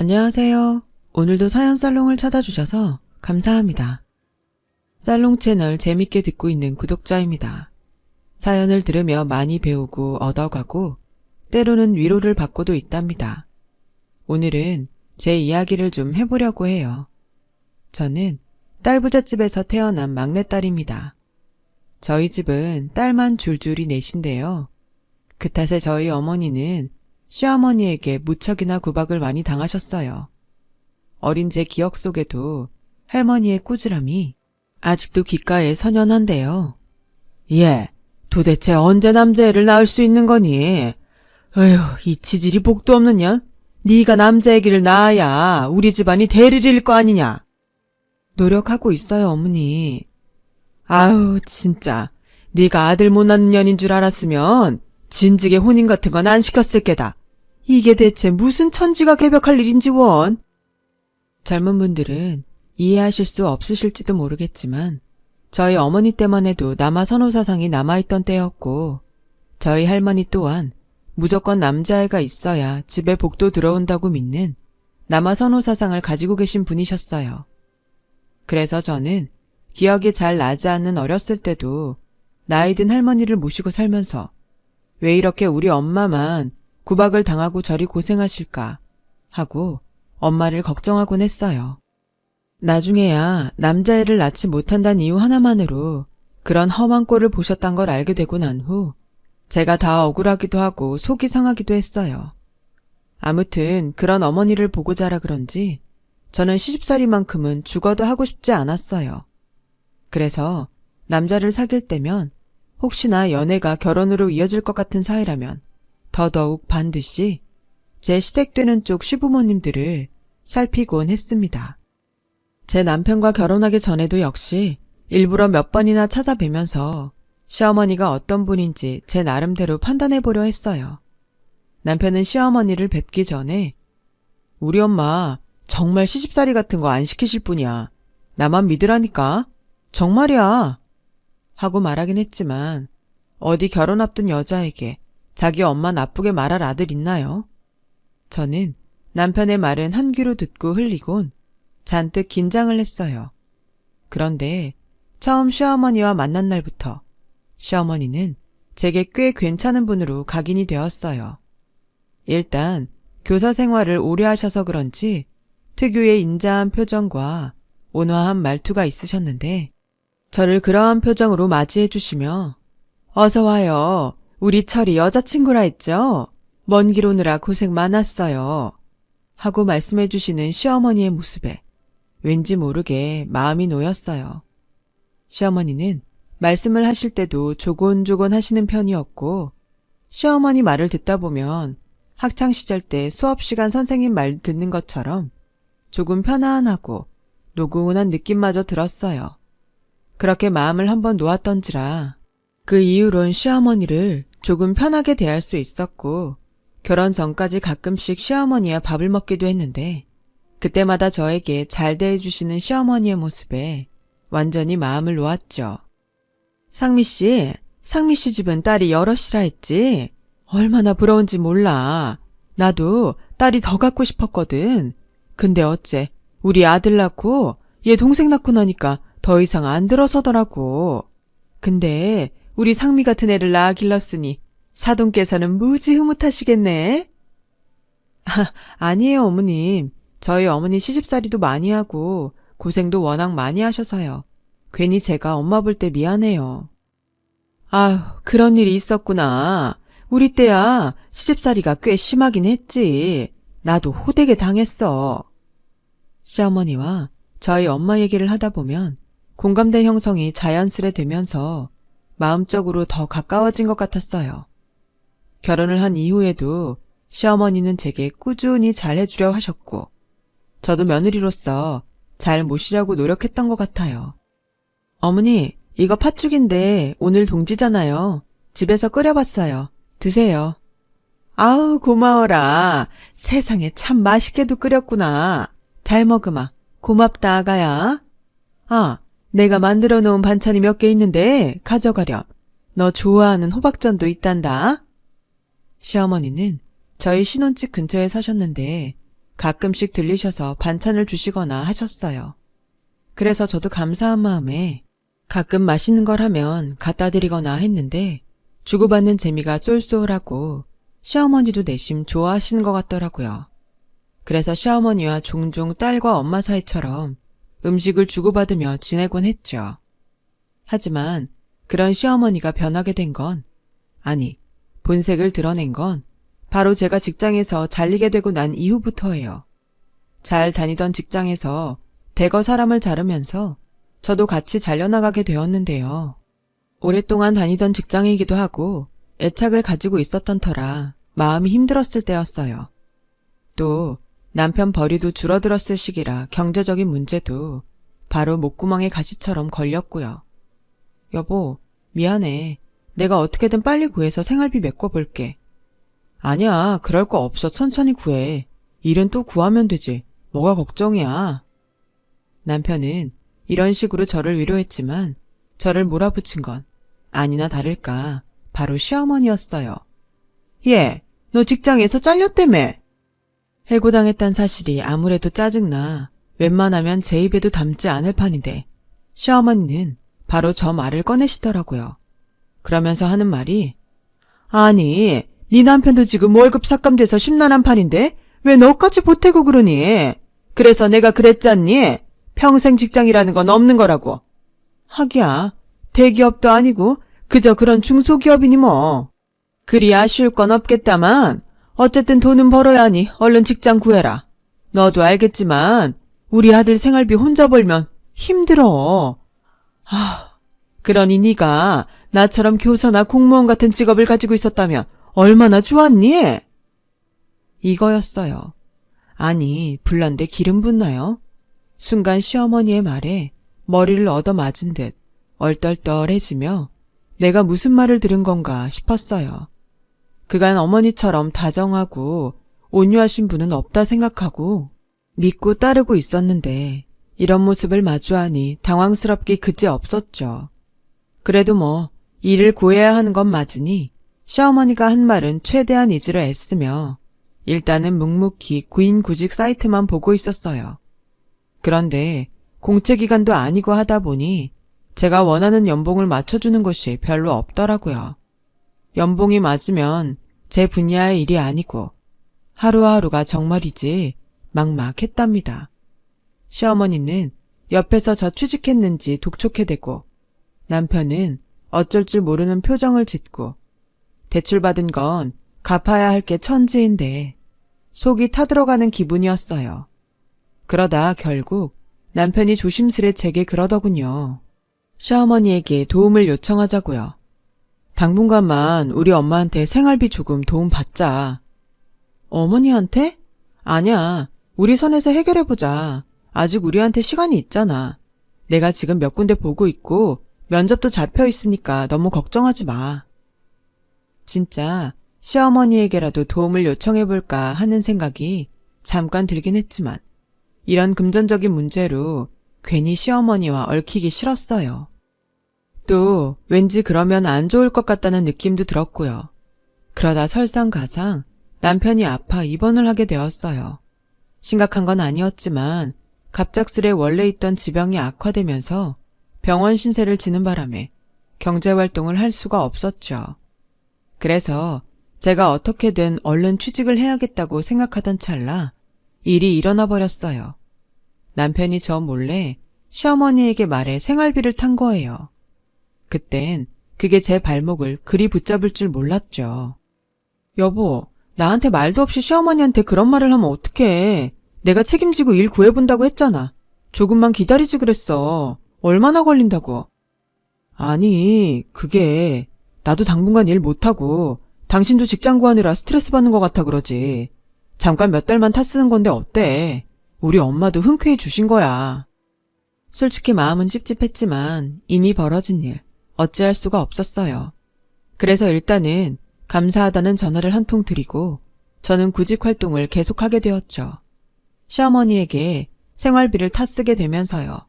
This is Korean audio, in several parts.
안녕하세요. 오늘도 사연 살롱을 찾아주셔서 감사합니다. 살롱 채널 재밌게 듣고 있는 구독자입니다. 사연을 들으며 많이 배우고 얻어가고 때로는 위로를 받고도 있답니다. 오늘은 제 이야기를 좀 해보려고 해요. 저는 딸부잣집에서 태어난 막내딸입니다. 저희 집은 딸만 줄줄이 넷인데요. 그 탓에 저희 어머니는 시어머니에게 무척이나 구박을 많이 당하셨어요. 어린 제 기억 속에도 할머니의 꾸지람이 아직도 귓가에 선연한데요. 얘, 도대체 언제 남자애를 낳을 수 있는 거니? 에휴, 이 치질이 복도 없는 년? 네가 남자애기를 낳아야 우리 집안이 대를 이을 거 아니냐? 노력하고 있어요, 어머니. 아우, 진짜. 네가 아들 못 낳는 년인 줄 알았으면 진즉에 혼인 같은 건 안 시켰을 게다. 이게 대체 무슨 천지가 개벽할 일인지 원. 젊은 분들은 이해하실 수 없으실지도 모르겠지만 저희 어머니 때만 해도 남아 선호 사상이 남아있던 때였고 저희 할머니 또한 무조건 남자애가 있어야 집에 복도 들어온다고 믿는 남아 선호 사상을 가지고 계신 분이셨어요. 그래서 저는 기억이 잘 나지 않는 어렸을 때도 나이 든 할머니를 모시고 살면서 왜 이렇게 우리 엄마만 구박을 당하고 저리 고생하실까 하고 엄마를 걱정하곤 했어요. 나중에야 남자애를 낳지 못한다는 이유 하나만으로 그런 험한 꼴을 보셨단 걸 알게 되고 난 후 제가 다 억울하기도 하고 속이 상하기도 했어요. 아무튼 그런 어머니를 보고 자라 그런지 저는 시집살이만큼은 죽어도 하고 싶지 않았어요. 그래서 남자를 사귈 때면 혹시나 연애가 결혼으로 이어질 것 같은 사이라면 더더욱 반드시 제 시댁되는 쪽 시부모님들을 살피곤 했습니다. 제 남편과 결혼하기 전에도 역시 일부러 몇 번이나 찾아뵈면서 시어머니가 어떤 분인지 제 나름대로 판단해보려 했어요. 남편은 시어머니를 뵙기 전에 우리 엄마 정말 시집살이 같은 거 안 시키실 분이야. 나만 믿으라니까. 정말이야. 하고 말하긴 했지만 어디 결혼 앞둔 여자에게 자기 엄마 나쁘게 말할 아들 있나요? 저는 남편의 말은 한 귀로 듣고 흘리곤 잔뜩 긴장을 했어요. 그런데 처음 시어머니와 만난 날부터 시어머니는 제게 꽤 괜찮은 분으로 각인이 되었어요. 일단 교사 생활을 오래 하셔서 그런지 특유의 인자한 표정과 온화한 말투가 있으셨는데 저를 그러한 표정으로 맞이해 주시며 어서 와요. 우리 철이 여자친구라 했죠? 먼 길 오느라 고생 많았어요. 하고 말씀해 주시는 시어머니의 모습에 왠지 모르게 마음이 놓였어요. 시어머니는 말씀을 하실 때도 조곤조곤 하시는 편이었고 시어머니 말을 듣다 보면 학창시절 때 수업시간 선생님 말 듣는 것처럼 조금 편안하고 노곤한 느낌마저 들었어요. 그렇게 마음을 한번 놓았던지라 그 이후론 시어머니를 조금 편하게 대할 수 있었고 결혼 전까지 가끔씩 시어머니와 밥을 먹기도 했는데 그때마다 저에게 잘 대해주시는 시어머니의 모습에 완전히 마음을 놓았죠. 상미씨 집은 딸이 여럿이라 했지? 얼마나 부러운지 몰라. 나도 딸이 더 갖고 싶었거든. 근데 어째 우리 아들 낳고 얘 동생 낳고 나니까 더 이상 안 들어서더라고. 근데 우리 상미 같은 애를 낳아 길렀으니 사돈께서는 무지 흐뭇하시겠네. 아니에요, 어머님. 저희 어머니 시집살이도 많이 하고 고생도 워낙 많이 하셔서요. 괜히 제가 엄마 볼 때 미안해요. 아휴, 그런 일이 있었구나. 우리 때야 시집살이가 꽤 심하긴 했지. 나도 호되게 당했어. 시어머니와 저희 엄마 얘기를 하다 보면 공감대 형성이 자연스레 되면서 마음적으로 더 가까워진 것 같았어요. 결혼을 한 이후에도 시어머니는 제게 꾸준히 잘해주려 하셨고 저도 며느리로서 잘 모시려고 노력했던 것 같아요. 어머니, 이거 팥죽인데 오늘 동지잖아요. 집에서 끓여봤어요. 드세요. 아우, 고마워라. 세상에 참 맛있게도 끓였구나. 잘 먹으마. 고맙다, 아가야. 아, 내가 만들어 놓은 반찬이 몇 개 있는데 가져가렴. 너 좋아하는 호박전도 있단다. 시어머니는 저희 신혼집 근처에 사셨는데 가끔씩 들리셔서 반찬을 주시거나 하셨어요. 그래서 저도 감사한 마음에 가끔 맛있는 걸 하면 갖다 드리거나 했는데 주고받는 재미가 쏠쏠하고 시어머니도 내심 좋아하시는 것 같더라고요. 그래서 시어머니와 종종 딸과 엄마 사이처럼 음식을 주고받으며 지내곤 했죠. 하지만 그런 시어머니가 변하게 된 건, 아니, 본색을 드러낸 건 바로 제가 직장에서 잘리게 되고 난 이후부터예요. 잘 다니던 직장에서 대거 사람을 자르면서 저도 같이 잘려나가게 되었는데요. 오랫동안 다니던 직장이기도 하고 애착을 가지고 있었던 터라 마음이 힘들었을 때였어요. 또 남편 벌이도 줄어들었을 시기라 경제적인 문제도 바로 목구멍에 가시처럼 걸렸고요. 여보, 미안해. 내가 어떻게든 빨리 구해서 생활비 메꿔볼게. 아니야, 그럴 거 없어. 천천히 구해. 일은 또 구하면 되지. 뭐가 걱정이야. 남편은 이런 식으로 저를 위로했지만 저를 몰아붙인 건 아니나 다를까 바로 시어머니였어요. 얘, 너 직장에서 잘렸다며. 해고당했단 사실이 아무래도 짜증나 웬만하면 제 입에도 담지 않을 판인데 시어머니는 바로 저 말을 꺼내시더라고요. 그러면서 하는 말이, 아니, 네 남편도 지금 월급 삭감돼서 심란한 판인데 왜 너까지 보태고 그러니? 그래서 내가 그랬잖니? 평생 직장이라는 건 없는 거라고. 하기야, 대기업도 아니고 그저 그런 중소기업이니 뭐. 그리 아쉬울 건 없겠다만 어쨌든 돈은 벌어야 하니 얼른 직장 구해라. 너도 알겠지만 우리 아들 생활비 혼자 벌면 힘들어. 그러니 네가 나처럼 교사나 공무원 같은 직업을 가지고 있었다면 얼마나 좋았니? 이거였어요. 아니, 불난데 기름 붓나요? 순간 시어머니의 말에 머리를 얻어맞은 듯 얼떨떨해지며 내가 무슨 말을 들은 건가 싶었어요. 그간 어머니처럼 다정하고 온유하신 분은 없다 생각하고 믿고 따르고 있었는데 이런 모습을 마주하니 당황스럽기 그지없었죠. 그래도 뭐 일을 구해야 하는 건 맞으니 시어머니가 한 말은 최대한 잊으려 애쓰며 일단은 묵묵히 구인구직 사이트만 보고 있었어요. 그런데 공채기간도 아니고 하다 보니 제가 원하는 연봉을 맞춰주는 곳이 별로 없더라고요. 연봉이 맞으면 제 분야의 일이 아니고 하루하루가 정말이지 막막했답니다. 시어머니는 옆에서 저 취직했는지 독촉해대고 남편은 어쩔 줄 모르는 표정을 짓고 대출받은 건 갚아야 할 게 천지인데 속이 타들어가는 기분이었어요. 그러다 결국 남편이 조심스레 제게 그러더군요. 시어머니에게 도움을 요청하자고요. 당분간만 우리 엄마한테 생활비 조금 도움 받자. 어머니한테? 아냐, 우리 선에서 해결해보자. 아직 우리한테 시간이 있잖아. 내가 지금 몇 군데 보고 있고 면접도 잡혀 있으니까 너무 걱정하지 마. 진짜 시어머니에게라도 도움을 요청해볼까 하는 생각이 잠깐 들긴 했지만 이런 금전적인 문제로 괜히 시어머니와 얽히기 싫었어요. 또 왠지 그러면 안 좋을 것 같다는 느낌도 들었고요. 그러다 설상가상 남편이 아파 입원을 하게 되었어요. 심각한 건 아니었지만 갑작스레 원래 있던 지병이 악화되면서 병원 신세를 지는 바람에 경제활동을 할 수가 없었죠. 그래서 제가 어떻게든 얼른 취직을 해야겠다고 생각하던 찰나 일이 일어나 버렸어요. 남편이 저 몰래 시어머니에게 말해 생활비를 탄 거예요. 그땐 그게 제 발목을 그리 붙잡을 줄 몰랐죠. 여보, 나한테 말도 없이 시어머니한테 그런 말을 하면 어떡해. 내가 책임지고 일 구해본다고 했잖아. 조금만 기다리지 그랬어. 얼마나 걸린다고. 아니, 그게 나도 당분간 일 못하고 당신도 직장 구하느라 스트레스 받는 것 같아 그러지. 잠깐 몇 달만 탓쓰는 건데 어때? 우리 엄마도 흔쾌히 주신 거야. 솔직히 마음은 찝찝했지만 이미 벌어진 일 어찌할 수가 없었어요. 그래서 일단은 감사하다는 전화를 한 통 드리고 저는 구직 활동을 계속하게 되었죠. 시어머니에게 생활비를 탓쓰게 되면서요.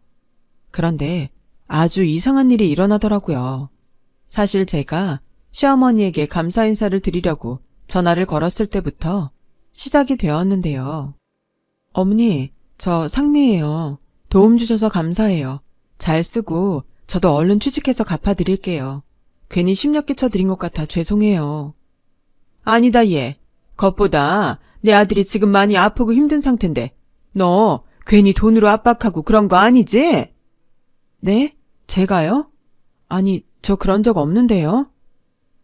그런데 아주 이상한 일이 일어나더라고요. 사실 제가 시어머니에게 감사 인사를 드리려고 전화를 걸었을 때부터 시작이 되었는데요. 어머니, 저 상미예요. 도움 주셔서 감사해요. 잘 쓰고 저도 얼른 취직해서 갚아드릴게요. 괜히 심력 끼쳐드린 것 같아 죄송해요. 아니다 얘. 겉보다 내 아들이 지금 많이 아프고 힘든 상태인데 너 괜히 돈으로 압박하고 그런 거 아니지? 네? 제가요? 아니, 저 그런 적 없는데요.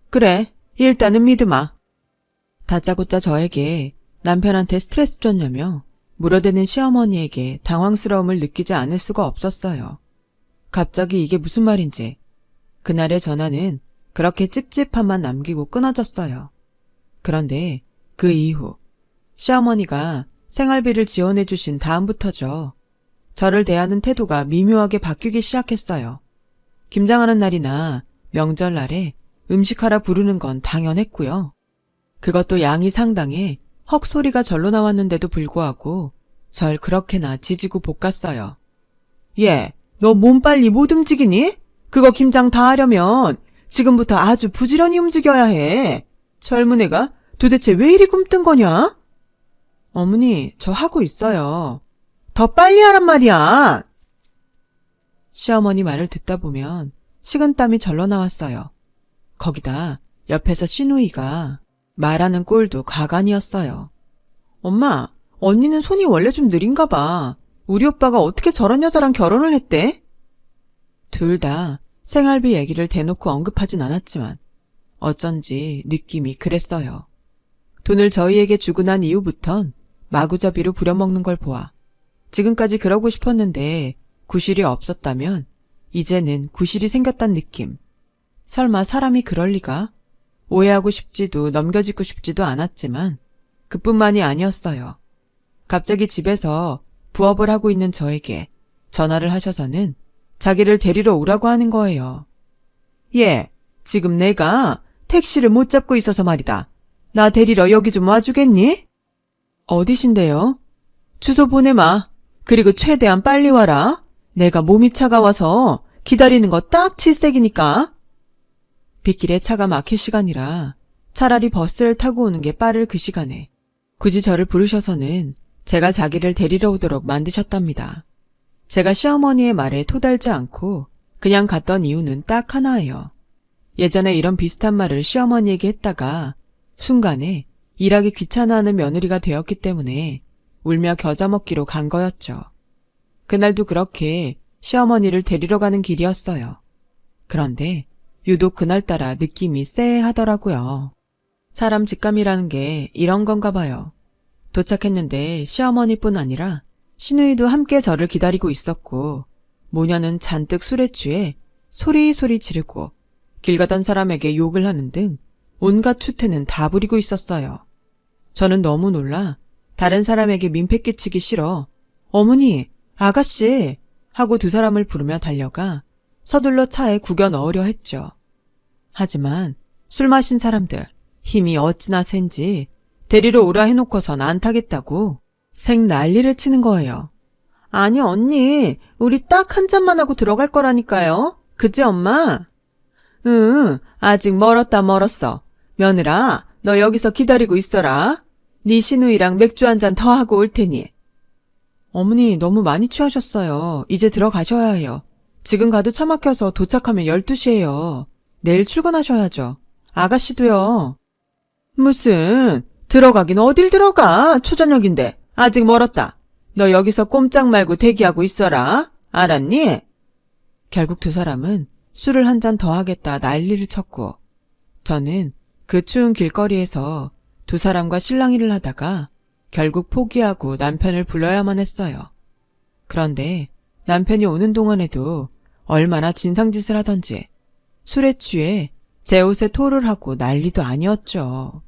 그래, 일단은 믿으마. 다짜고짜 저에게 남편한테 스트레스 줬냐며 물어대는 시어머니에게 당황스러움을 느끼지 않을 수가 없었어요. 갑자기 이게 무슨 말인지. 그날의 전화는 그렇게 찝찝함만 남기고 끊어졌어요. 그런데 그 이후 시어머니가 생활비를 지원해 주신 다음부터죠. 저를 대하는 태도가 미묘하게 바뀌기 시작했어요. 김장하는 날이나 명절날에 음식하라 부르는 건 당연했고요. 그것도 양이 상당해 헉 소리가 절로 나왔는데도 불구하고 절 그렇게나 지지고 볶았어요. 얘, 너 몸 빨리 못 움직이니? 그거 김장 다 하려면 지금부터 아주 부지런히 움직여야 해. 젊은 애가 도대체 왜 이리 굼뜬 거냐? 어머니, 저 하고 있어요. 더 빨리 하란 말이야. 시어머니 말을 듣다 보면 식은땀이 절로 나왔어요. 거기다 옆에서 시누이가 말하는 꼴도 가관이었어요. 엄마, 언니는 손이 원래 좀 느린가 봐. 우리 오빠가 어떻게 저런 여자랑 결혼을 했대? 둘 다 생활비 얘기를 대놓고 언급하진 않았지만 어쩐지 느낌이 그랬어요. 돈을 저희에게 주고 난 이후부턴 마구잡이로 부려먹는 걸 보아 지금까지 그러고 싶었는데 구실이 없었다면 이제는 구실이 생겼단 느낌. 설마 사람이 그럴 리가? 오해하고 싶지도 넘겨짚고 싶지도 않았지만 그뿐만이 아니었어요. 갑자기 집에서 부업을 하고 있는 저에게 전화를 하셔서는 자기를 데리러 오라고 하는 거예요. 예, 지금 내가 택시를 못 잡고 있어서 말이다. 나 데리러 여기 좀 와주겠니? 어디신데요? 주소 보내마. 그리고 최대한 빨리 와라. 내가 몸이 차가워서 기다리는 거 딱 7색이니까. 빗길에 차가 막힐 시간이라 차라리 버스를 타고 오는 게 빠를 그 시간에 굳이 저를 부르셔서는 제가 자기를 데리러 오도록 만드셨답니다. 제가 시어머니의 말에 토달지 않고 그냥 갔던 이유는 딱 하나예요. 예전에 이런 비슷한 말을 시어머니에게 했다가 순간에 일하기 귀찮아하는 며느리가 되었기 때문에 울며 겨자 먹기로 간 거였죠. 그날도 그렇게 시어머니를 데리러 가는 길이었어요. 그런데 유독 그날따라 느낌이 쎄하더라고요. 사람 직감이라는 게 이런 건가 봐요. 도착했는데 시어머니뿐 아니라 시누이도 함께 저를 기다리고 있었고 모녀는 잔뜩 술에 취해 소리소리 지르고 길 가던 사람에게 욕을 하는 등 온갖 추태는 다 부리고 있었어요. 저는 너무 놀라 다른 사람에게 민폐 끼치기 싫어 어머니, 아가씨 하고 두 사람을 부르며 달려가 서둘러 차에 구겨 넣으려 했죠. 하지만 술 마신 사람들 힘이 어찌나 센지 데리러 오라 해놓고선 안 타겠다고 생 난리를 치는 거예요. 아니 언니, 우리 딱 한 잔만 하고 들어갈 거라니까요. 그치 엄마? 응, 아직 멀었다 멀었어. 며느라, 너 여기서 기다리고 있어라. 네 시누이랑 맥주 한 잔 더 하고 올 테니. 어머니 너무 많이 취하셨어요. 이제 들어가셔야 해요. 지금 가도 차 막혀서 도착하면 12시예요. 내일 출근하셔야죠. 아가씨도요. 무슨 들어가긴 어딜 들어가. 초저녁인데 아직 멀었다. 너 여기서 꼼짝 말고 대기하고 있어라. 알았니? 결국 두 사람은 술을 한 잔 더 하겠다 난리를 쳤고 저는 그 추운 길거리에서 두 사람과 실랑이를 하다가 결국 포기하고 남편을 불러야만 했어요. 그런데 남편이 오는 동안에도 얼마나 진상짓을 하던지 술에 취해 제 옷에 토를 하고 난리도 아니었죠.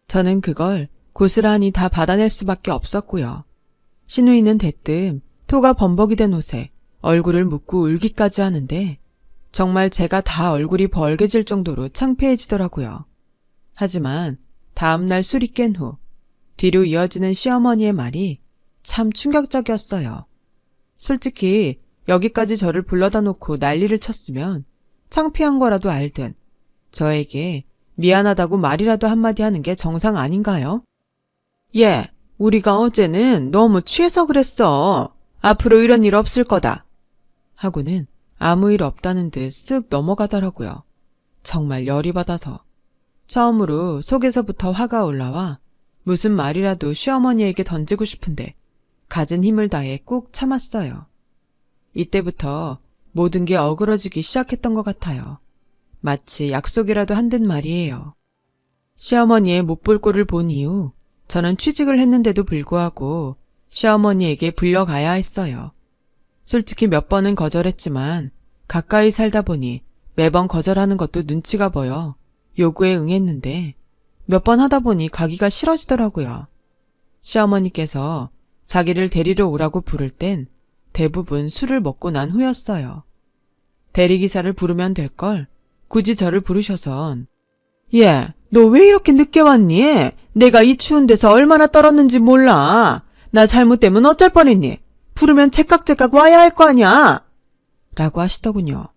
저는 그걸 고스란히 다 받아낼 수밖에 없었고요. 시누이는 대뜸 토가 범벅이 된 옷에 얼굴을 묻고 울기까지 하는데 정말 제가 다 얼굴이 벌개질 정도로 창피해지더라고요. 하지만 다음날 술이 깬 후 뒤로 이어지는 시어머니의 말이 참 충격적이었어요. 솔직히 여기까지 저를 불러다 놓고 난리를 쳤으면 창피한 거라도 알든 저에게 미안하다고 말이라도 한마디 하는 게 정상 아닌가요? 예, 우리가 어제는 너무 취해서 그랬어. 앞으로 이런 일 없을 거다. 하고는 아무 일 없다는 듯 쓱 넘어가더라고요. 정말 열이 받아서. 처음으로 속에서부터 화가 올라와 무슨 말이라도 시어머니에게 던지고 싶은데 가진 힘을 다해 꾹 참았어요. 이때부터 모든 게 어그러지기 시작했던 것 같아요. 마치 약속이라도 한 듯 말이에요. 시어머니의 못 볼 꼴을 본 이후 저는 취직을 했는데도 불구하고 시어머니에게 불려가야 했어요. 솔직히 몇 번은 거절했지만 가까이 살다 보니 매번 거절하는 것도 눈치가 보여 요구에 응했는데 몇 번 하다 보니 가기가 싫어지더라고요. 시어머니께서 자기를 데리러 오라고 부를 땐 대부분 술을 먹고 난 후였어요. 대리기사를 부르면 될 걸 굳이 저를 부르셔선 예, 너 왜 이렇게 늦게 왔니? 내가 이 추운 데서 얼마나 떨었는지 몰라. 나 잘못되면 어쩔 뻔했니? 부르면 제깍제깍 와야 할 거 아냐? 라고 하시더군요.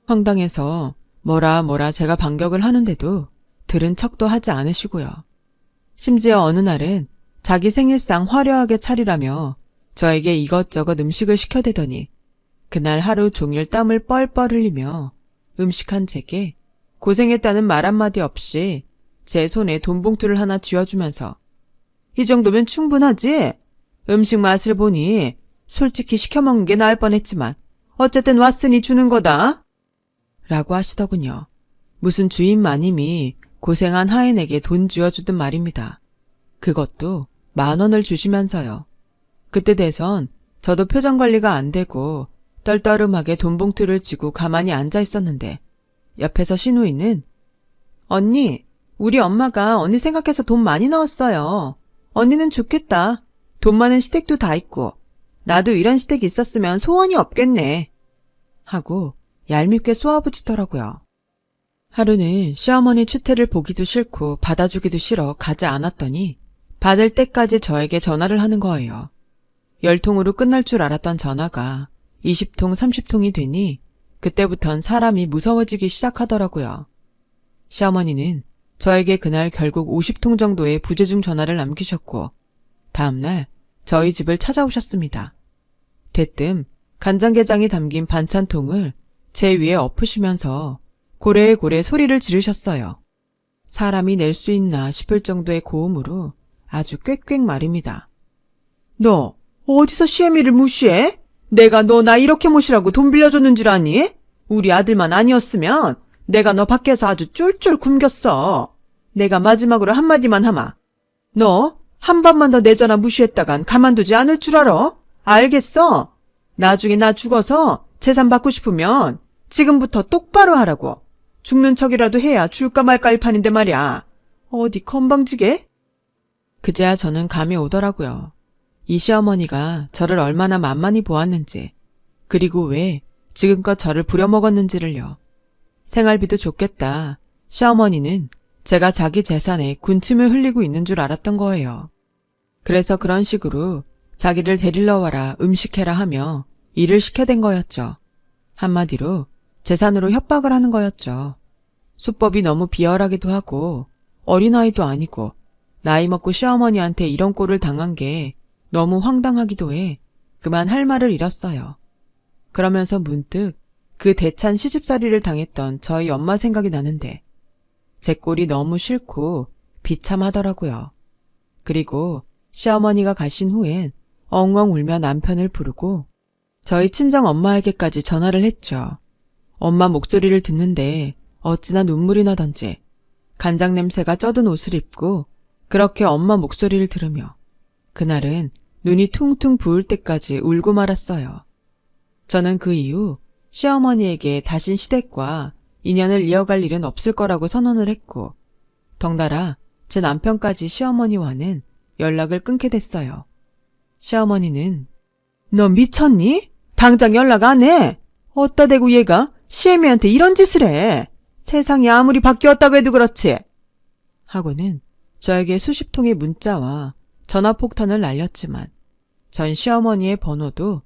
황당해서 뭐라 제가 반격을 하는데도 들은 척도 하지 않으시고요. 심지어 어느 날은 자기 생일상 화려하게 차리라며 저에게 이것저것 음식을 시켜대더니 그날 하루 종일 땀을 뻘뻘 흘리며 음식한 제게 고생했다는 말 한마디 없이 제 손에 돈봉투를 하나 쥐어주면서 이 정도면 충분하지? 음식 맛을 보니 솔직히 시켜먹는 게 나을 뻔했지만 어쨌든 왔으니 주는 거다. 라고 하시더군요. 무슨 주인 마님이 고생한 하인에게 돈 쥐어주든 말입니다. 그것도 10,000원을 주시면서요. 그때 돼선 저도 표정 관리가 안 되고 떨떠름하게 돈봉투를 쥐고 가만히 앉아 있었는데 옆에서 신우이는 언니, 우리 엄마가 언니 생각해서 돈 많이 넣었어요. 언니는 좋겠다. 돈 많은 시댁도 다 있고 나도 이런 시댁이 있었으면 소원이 없겠네. 하고 얄밉게 쏘아붙이더라고요. 하루는 시어머니 추태를 보기도 싫고 받아주기도 싫어 가지 않았더니 받을 때까지 저에게 전화를 하는 거예요. 10통으로 끝날 줄 알았던 전화가 20통, 30통이 되니 그때부턴 사람이 무서워지기 시작하더라고요. 시어머니는 저에게 그날 결국 50통 정도의 부재중 전화를 남기셨고 다음날 저희 집을 찾아오셨습니다. 대뜸 간장게장이 담긴 반찬통을 제 위에 엎으시면서 고래고래 소리를 지르셨어요. 사람이 낼 수 있나 싶을 정도의 고음으로 아주 꽥꽥 말입니다. 너 어디서 시애미를 무시해? 내가 너 나 이렇게 모시라고 돈 빌려줬는 줄 아니? 우리 아들만 아니었으면 내가 너 밖에서 아주 쫄쫄 굶겼어. 내가 마지막으로 한마디만 하마. 너 한 번만 더 내 전화 무시했다간 가만두지 않을 줄 알아? 알겠어? 나중에 나 죽어서 재산 받고 싶으면 지금부터 똑바로 하라고. 죽는 척이라도 해야 줄까 말까 할 판인데 말이야. 어디 건방지게? 그제야 저는 감이 오더라고요. 이 시어머니가 저를 얼마나 만만히 보았는지, 그리고 왜 지금껏 저를 부려먹었는지를요. 생활비도 좋겠다. 시어머니는 제가 자기 재산에 군침을 흘리고 있는 줄 알았던 거예요. 그래서 그런 식으로 자기를 데리러 와라, 음식해라 하며 일을 시켜댄 거였죠. 한마디로 재산으로 협박을 하는 거였죠. 수법이 너무 비열하기도 하고 어린아이도 아니고 나이 먹고 시어머니한테 이런 꼴을 당한 게 너무 황당하기도 해 그만 할 말을 잃었어요. 그러면서 문득 그 대찬 시집살이를 당했던 저희 엄마 생각이 나는데 제 꼴이 너무 싫고 비참하더라고요. 그리고 시어머니가 가신 후엔 엉엉 울며 남편을 부르고 저희 친정 엄마에게까지 전화를 했죠. 엄마 목소리를 듣는데 어찌나 눈물이 나던지 간장 냄새가 쩌든 옷을 입고 그렇게 엄마 목소리를 들으며 그날은 눈이 퉁퉁 부을 때까지 울고 말았어요. 저는 그 이후 시어머니에게 다신 시댁과 인연을 이어갈 일은 없을 거라고 선언을 했고 덩달아 제 남편까지 시어머니와는 연락을 끊게 됐어요. 시어머니는 너 미쳤니? 당장 연락 안 해. 어따 대고 얘가 시애미한테 이런 짓을 해. 세상이 아무리 바뀌었다고 해도 그렇지. 하고는 저에게 수십 통의 문자와 전화폭탄을 날렸지만 전 시어머니의 번호도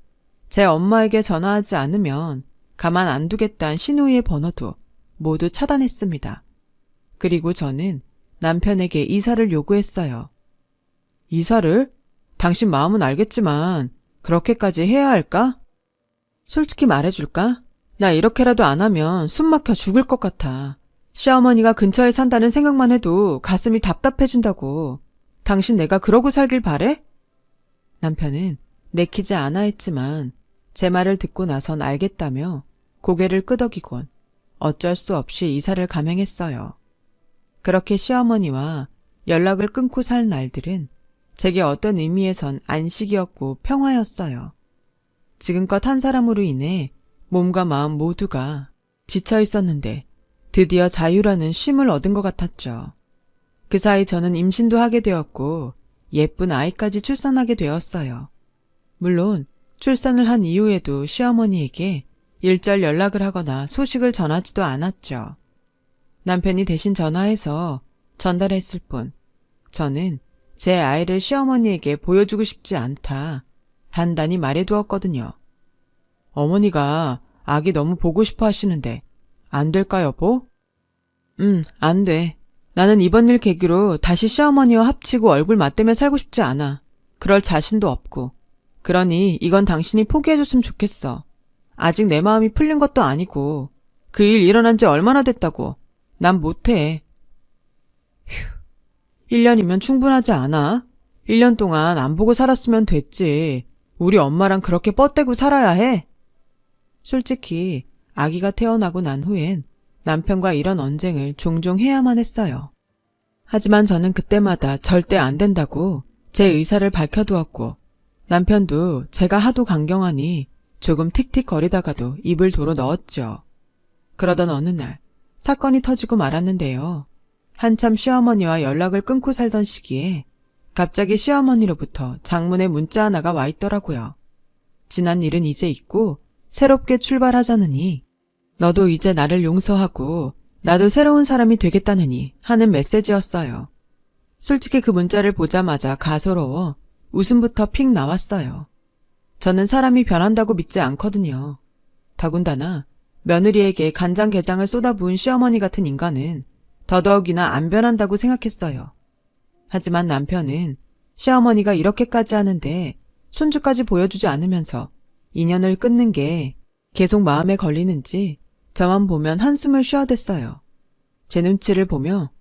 제 엄마에게 전화하지 않으면 가만 안 두겠다는 신우이의 번호도 모두 차단했습니다. 그리고 저는 남편에게 이사를 요구했어요. 이사를? 당신 마음은 알겠지만 그렇게까지 해야 할까? 솔직히 말해줄까? 나 이렇게라도 안 하면 숨 막혀 죽을 것 같아. 시어머니가 근처에 산다는 생각만 해도 가슴이 답답해진다고. 당신 내가 그러고 살길 바래? 남편은 내키지 않아 했지만 제 말을 듣고 나선 알겠다며 고개를 끄덕이곤 어쩔 수 없이 이사를 감행했어요. 그렇게 시어머니와 연락을 끊고 살 날들은 제게 어떤 의미에선 안식이었고 평화였어요. 지금껏 한 사람으로 인해 몸과 마음 모두가 지쳐 있었는데 드디어 자유라는 쉼을 얻은 것 같았죠. 그 사이 저는 임신도 하게 되었고 예쁜 아이까지 출산하게 되었어요. 물론 출산을 한 이후에도 시어머니에게 일절 연락을 하거나 소식을 전하지도 않았죠. 남편이 대신 전화해서 전달했을 뿐 저는 제 아이를 시어머니에게 보여주고 싶지 않다 단단히 말해두었거든요. 어머니가 아기 너무 보고 싶어 하시는데 안 될까 여보? 안 돼. 나는 이번 일 계기로 다시 시어머니와 합치고 얼굴 맞대며 살고 싶지 않아. 그럴 자신도 없고. 그러니 이건 당신이 포기해줬으면 좋겠어. 아직 내 마음이 풀린 것도 아니고 그 일 일어난 지 얼마나 됐다고. 난 못해. 휴, 1년이면 충분하지 않아? 1년 동안 안 보고 살았으면 됐지. 우리 엄마랑 그렇게 뻗대고 살아야 해? 솔직히 아기가 태어나고 난 후엔 남편과 이런 언쟁을 종종 해야만 했어요. 하지만 저는 그때마다 절대 안 된다고 제 의사를 밝혀두었고 남편도 제가 하도 강경하니 조금 틱틱거리다가도 입을 도로 넣었죠. 그러던 어느 날 사건이 터지고 말았는데요. 한참 시어머니와 연락을 끊고 살던 시기에 갑자기 시어머니로부터 장문의 문자 하나가 와 있더라고요. 지난 일은 이제 잊고 새롭게 출발하자느니 너도 이제 나를 용서하고 나도 새로운 사람이 되겠다느니 하는 메시지였어요. 솔직히 그 문자를 보자마자 가소로워 웃음부터 픽 나왔어요. 저는 사람이 변한다고 믿지 않거든요. 더군다나 며느리에게 간장게장을 쏟아부은 시어머니 같은 인간은 더더욱이나 안 변한다고 생각했어요. 하지만 남편은 시어머니가 이렇게까지 하는데 손주까지 보여주지 않으면서 인연을 끊는 게 계속 마음에 걸리는지 저만 보면 한숨을 쉬어댔어요. 제 눈치를 보며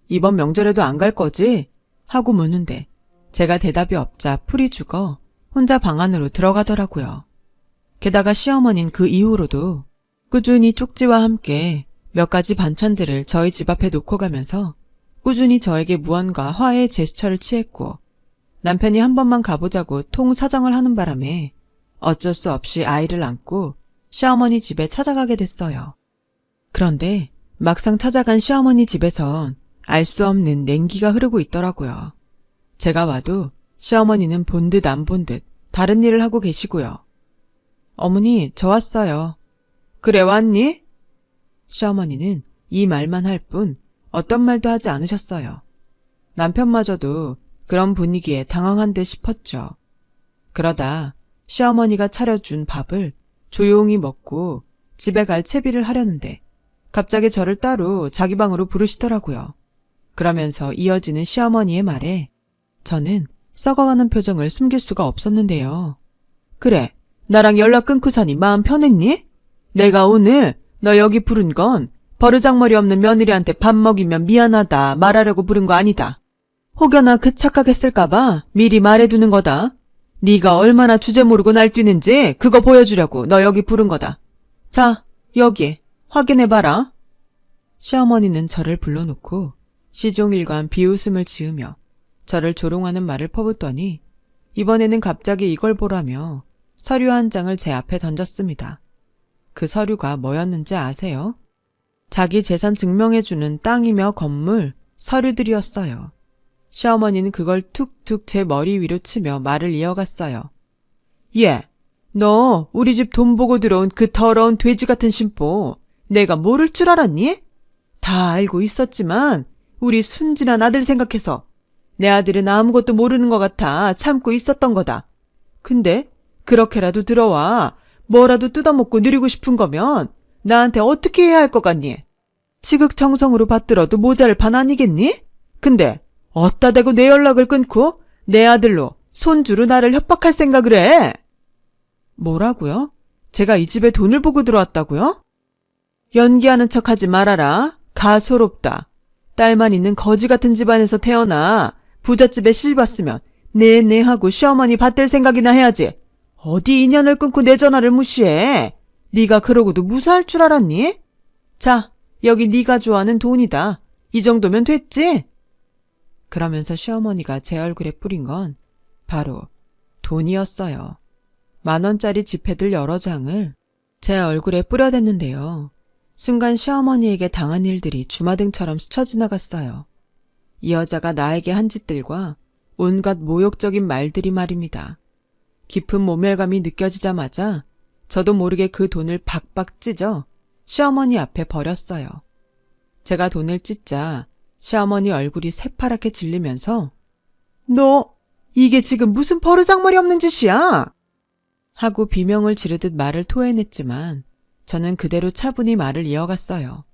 이번 명절에도 안 갈 거지? 하고 묻는데 제가 대답이 없자 풀이 죽어 혼자 방 안으로 들어가더라고요. 게다가 시어머니는 그 이후로도 꾸준히 쪽지와 함께 몇 가지 반찬들을 저희 집 앞에 놓고 가면서 꾸준히 저에게 무언가 화해의 제스처를 취했고 남편이 한 번만 가보자고 통사정을 하는 바람에 어쩔 수 없이 아이를 안고 시어머니 집에 찾아가게 됐어요. 그런데 막상 찾아간 시어머니 집에선 알 수 없는 냉기가 흐르고 있더라고요. 제가 와도 시어머니는 본 듯 안 본 듯 다른 일을 하고 계시고요. 어머니, 저 왔어요. 그래 왔니? 시어머니는 이 말만 할 뿐 어떤 말도 하지 않으셨어요. 남편마저도 그런 분위기에 당황한 듯 싶었죠. 그러다 시어머니가 차려준 밥을 조용히 먹고 집에 갈 채비를 하려는데 갑자기 저를 따로 자기 방으로 부르시더라고요. 그러면서 이어지는 시어머니의 말에 저는 썩어가는 표정을 숨길 수가 없었는데요. 그래, 나랑 연락 끊고 사니 마음 편했니? 내가 오늘 너 여기 부른 건 버르장머리 없는 며느리한테 밥 먹이면 미안하다 말하려고 부른 거 아니다. 혹여나 그 착각했을까봐 미리 말해두는 거다. 네가 얼마나 주제 모르고 날뛰는지 그거 보여주려고 너 여기 부른 거다. 자, 여기 확인해봐라. 시어머니는 저를 불러놓고 시종일관 비웃음을 지으며 저를 조롱하는 말을 퍼붓더니 이번에는 갑자기 이걸 보라며 서류 한 장을 제 앞에 던졌습니다. 그 서류가 뭐였는지 아세요? 자기 재산 증명해주는 땅이며 건물, 서류들이었어요. 시어머니는 그걸 툭툭 제 머리 위로 치며 말을 이어갔어요. 예, 너 우리 집 돈 보고 들어온 그 더러운 돼지 같은 심보 내가 모를 줄 알았니? 다 알고 있었지만 우리 순진한 아들 생각해서 내 아들은 아무것도 모르는 것 같아 참고 있었던 거다. 근데 그렇게라도 들어와 뭐라도 뜯어먹고 누리고 싶은 거면 나한테 어떻게 해야 할 것 같니? 지극정성으로 받들어도 모자랄 판 아니겠니? 근데 어따 대고 내 연락을 끊고 내 아들로 손주로 나를 협박할 생각을 해? 뭐라고요? 제가 이 집에 돈을 보고 들어왔다고요? 연기하는 척하지 말아라. 가소롭다. 딸만 있는 거지 같은 집안에서 태어나 부잣집에 시집 왔으면 네네 하고 시어머니 받들 생각이나 해야지. 어디 인연을 끊고 내 전화를 무시해. 네가 그러고도 무사할 줄 알았니? 자, 여기 네가 좋아하는 돈이다. 이 정도면 됐지? 그러면서 시어머니가 제 얼굴에 뿌린 건 바로 돈이었어요. 10,000원짜리 지폐들 여러 장을 제 얼굴에 뿌려댔는데요. 순간 시어머니에게 당한 일들이 주마등처럼 스쳐 지나갔어요. 이 여자가 나에게 한 짓들과 온갖 모욕적인 말들이 말입니다. 깊은 모멸감이 느껴지자마자 저도 모르게 그 돈을 박박 찢어 시어머니 앞에 버렸어요. 제가 돈을 찢자 시어머니 얼굴이 새파랗게 질리면서 너 이게 지금 무슨 버르장머리 없는 짓이야? 하고 비명을 지르듯 말을 토해냈지만 저는 그대로 차분히 말을 이어갔어요.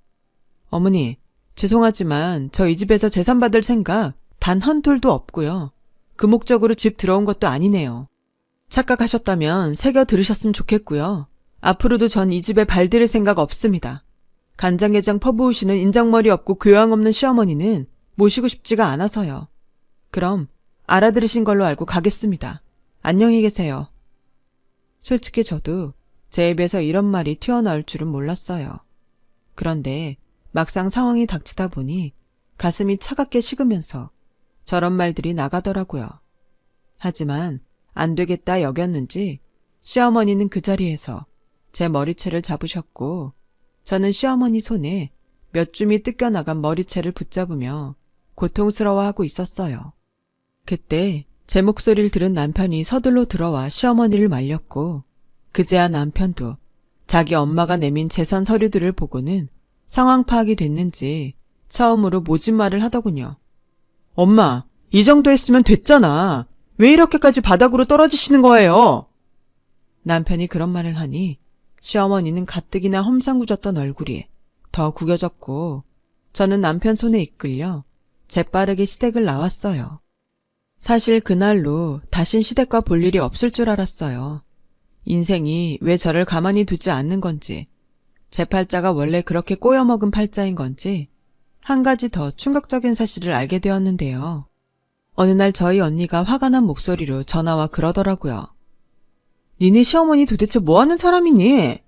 어머니, 죄송하지만 저 이 집에서 재산 받을 생각 단 한 톨도 없고요. 그 목적으로 집 들어온 것도 아니네요. 착각하셨다면 새겨 들으셨으면 좋겠고요. 앞으로도 전 이 집에 발들일 생각 없습니다. 간장게장 퍼부으시는 인장머리 없고 교양 없는 시어머니는 모시고 싶지가 않아서요. 그럼 알아들으신 걸로 알고 가겠습니다. 안녕히 계세요. 솔직히 저도 제 입에서 이런 말이 튀어나올 줄은 몰랐어요. 그런데 막상 상황이 닥치다 보니 가슴이 차갑게 식으면서 저런 말들이 나가더라고요. 하지만 안 되겠다 여겼는지 시어머니는 그 자리에서 제 머리채를 잡으셨고 저는 시어머니 손에 몇 줌이 뜯겨나간 머리채를 붙잡으며 고통스러워하고 있었어요. 그때 제 목소리를 들은 남편이 서둘러 들어와 시어머니를 말렸고 그제야 남편도 자기 엄마가 내민 재산 서류들을 보고는 상황 파악이 됐는지 처음으로 모진 말을 하더군요. 엄마, 이 정도 했으면 됐잖아. 왜 이렇게까지 바닥으로 떨어지시는 거예요? 남편이 그런 말을 하니 시어머니는 가뜩이나 험상궂었던 얼굴이 더 구겨졌고 저는 남편 손에 이끌려 재빠르게 시댁을 나왔어요. 사실 그날로 다신 시댁과 볼 일이 없을 줄 알았어요. 인생이 왜 저를 가만히 두지 않는 건지, 제 팔자가 원래 그렇게 꼬여먹은 팔자인 건지 한 가지 더 충격적인 사실을 알게 되었는데요. 어느 날 저희 언니가 화가 난 목소리로 전화와 그러더라고요. 니네 시어머니 도대체 뭐하는 사람이니?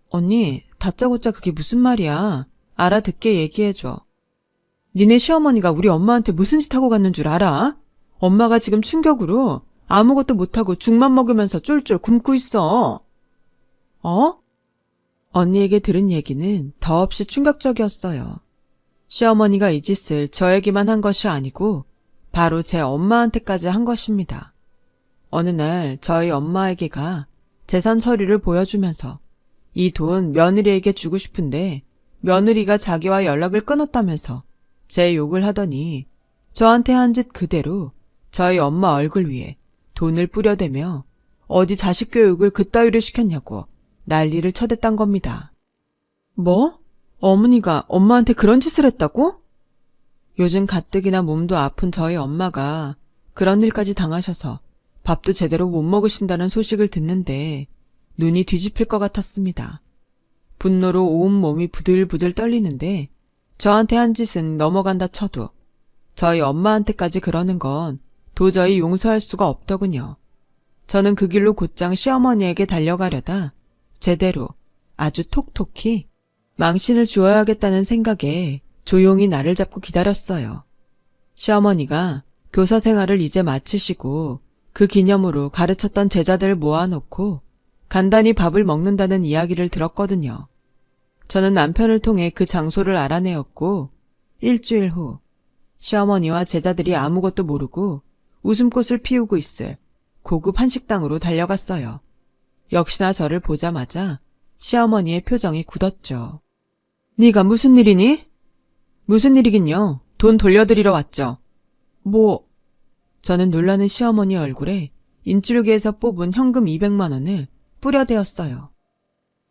언니, 다짜고짜 그게 무슨 말이야. 알아듣게 얘기해줘. 니네 시어머니가 우리 엄마한테 무슨 짓 하고 갔는 줄 알아? 엄마가 지금 충격으로 아무것도 못하고 죽만 먹으면서 쫄쫄 굶고 있어. 어? 언니에게 들은 얘기는 더없이 충격적이었어요. 시어머니가 이 짓을 저에게만 한 것이 아니고 바로 제 엄마한테까지 한 것입니다. 어느 날 저희 엄마에게가 재산 서류를 보여주면서 이 돈 며느리에게 주고 싶은데 며느리가 자기와 연락을 끊었다면서 제 욕을 하더니 저한테 한 짓 그대로 저희 엄마 얼굴 위에 돈을 뿌려대며 어디 자식 교육을 그따위로 시켰냐고 난리를 쳐댔단 겁니다. 뭐? 어머니가 엄마한테 그런 짓을 했다고? 요즘 가뜩이나 몸도 아픈 저희 엄마가 그런 일까지 당하셔서 밥도 제대로 못 먹으신다는 소식을 듣는데 눈이 뒤집힐 것 같았습니다. 분노로 온 몸이 부들부들 떨리는데 저한테 한 짓은 넘어간다 쳐도 저희 엄마한테까지 그러는 건 도저히 용서할 수가 없더군요. 저는 그 길로 곧장 시어머니에게 달려가려다 제대로 아주 톡톡히 망신을 주어야겠다는 생각에 조용히 나를 잡고 기다렸어요. 시어머니가 교사 생활을 이제 마치시고 그 기념으로 가르쳤던 제자들 모아놓고 간단히 밥을 먹는다는 이야기를 들었거든요. 저는 남편을 통해 그 장소를 알아내었고 일주일 후 시어머니와 제자들이 아무것도 모르고 웃음꽃을 피우고 있을 고급 한식당으로 달려갔어요. 역시나 저를 보자마자 시어머니의 표정이 굳었죠. 네가 무슨 일이니? 무슨 일이긴요. 돈 돌려드리러 왔죠. 뭐? 저는 놀라는 시어머니 얼굴에 인줄기에서 뽑은 현금 200만 원을 뿌려대었어요.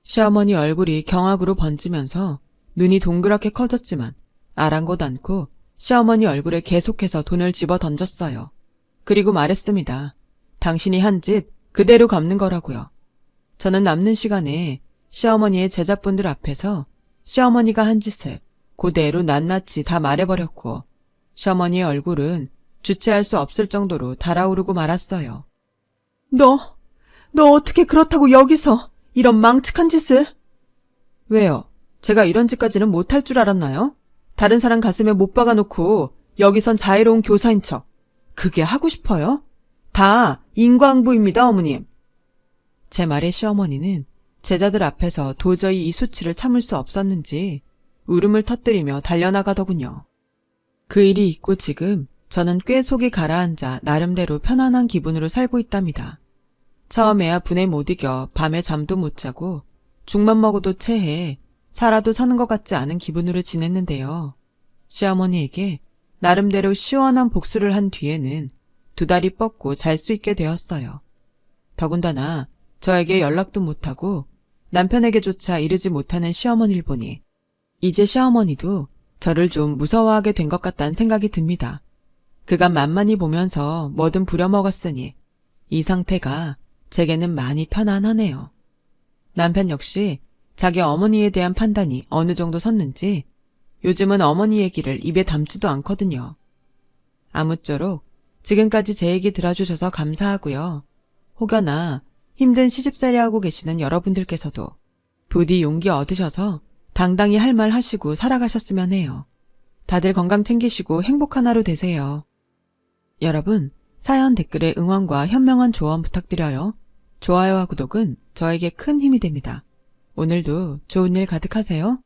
시어머니 얼굴이 경악으로 번지면서 눈이 동그랗게 커졌지만 아랑곳 않고 시어머니 얼굴에 계속해서 돈을 집어 던졌어요. 그리고 말했습니다. 당신이 한 짓 그대로 갚는 거라고요. 저는 남는 시간에 시어머니의 제자분들 앞에서 시어머니가 한 짓을 그대로 낱낱이 다 말해버렸고 시어머니의 얼굴은 주체할 수 없을 정도로 달아오르고 말았어요. 너 어떻게 그렇다고 여기서 이런 망측한 짓을? 왜요? 제가 이런 짓까지는 못할 줄 알았나요? 다른 사람 가슴에 못 박아놓고 여기선 자애로운 교사인 척. 그게 하고 싶어요? 다 인과응보입니다, 어머님. 제 말에 시어머니는 제자들 앞에서 도저히 이 수치를 참을 수 없었는지 울음을 터뜨리며 달려나가더군요. 그 일이 있고 지금 저는 꽤 속이 가라앉아 나름대로 편안한 기분으로 살고 있답니다. 처음에야 분에 못 이겨 밤에 잠도 못 자고 죽만 먹어도 체해 살아도 사는 것 같지 않은 기분으로 지냈는데요. 시어머니에게 나름대로 시원한 복수를 한 뒤에는 두 다리 뻗고 잘 수 있게 되었어요. 더군다나 저에게 연락도 못하고 남편에게조차 이르지 못하는 시어머니를 보니 이제 시어머니도 저를 좀 무서워하게 된 것 같다는 생각이 듭니다. 그간 만만히 보면서 뭐든 부려먹었으니 이 상태가 제게는 많이 편안하네요. 남편 역시 자기 어머니에 대한 판단이 어느 정도 섰는지 요즘은 어머니 얘기를 입에 담지도 않거든요. 아무쪼록 지금까지 제 얘기 들어주셔서 감사하고요. 혹여나 힘든 시집살이 하고 계시는 여러분들께서도 부디 용기 얻으셔서 당당히 할 말 하시고 살아가셨으면 해요. 다들 건강 챙기시고 행복한 하루 되세요. 여러분, 사연 댓글에 응원과 현명한 조언 부탁드려요. 좋아요와 구독은 저에게 큰 힘이 됩니다. 오늘도 좋은 일 가득하세요.